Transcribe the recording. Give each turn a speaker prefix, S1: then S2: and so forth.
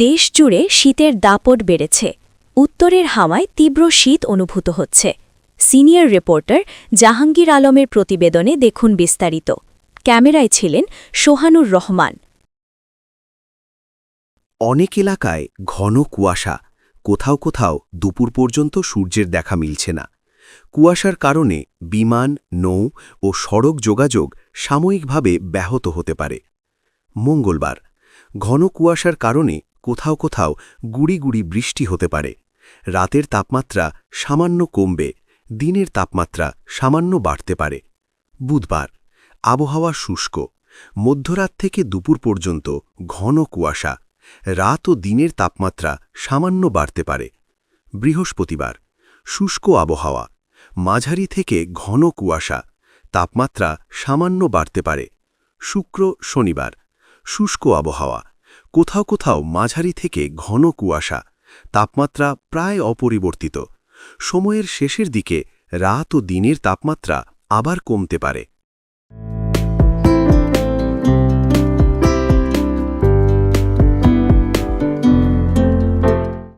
S1: দেশজুড়ে শীতের দাপট বেড়েছে। উত্তরের হাওয়ায় তীব্র শীত অনুভূত হচ্ছে। সিনিয়র রিপোর্টার জাহাঙ্গীর আলমের প্রতিবেদনে দেখুন বিস্তারিত। ক্যামেরায় ছিলেন সোহানুর রহমান।
S2: অনেক এলাকায় ঘন কুয়াশা, কোথাও কোথাও দুপুর পর্যন্ত সূর্যের দেখা মিলছে না। কুয়াশার কারণে বিমান, নৌ ও সড়ক যোগাযোগ সাময়িকভাবে ব্যাহত হতে পারে। মঙ্গলবার ঘন কুয়াশার কারণে কোথাও কোথাও গুড়ি গুড়ি বৃষ্টি হতে পারে। রাতের তাপমাত্রা সামান্য কমবে, দিনের তাপমাত্রা সামান্য বাড়তে পারে। বুধবার আবহাওয়া শুষ্ক, মধ্যরাত থেকে দুপুর পর্যন্ত ঘন কুয়াশা, রাত ও দিনের তাপমাত্রা সামান্য বাড়তে পারে। বৃহস্পতিবার শুষ্ক আবহাওয়া, মাঝারি থেকে ঘন কুয়াশা, তাপমাত্রা সামান্য বাড়তে পারে। শুক্র শনিবার শুষ্ক আবহাওয়া, কোথাও কোথাও মাঝারি থেকে ঘন কুয়াশা, তাপমাত্রা প্রায় অপরিবর্তিত। সময়ের শেষের দিকে রাত ও দিনের তাপমাত্রা আবার কমতে পারে।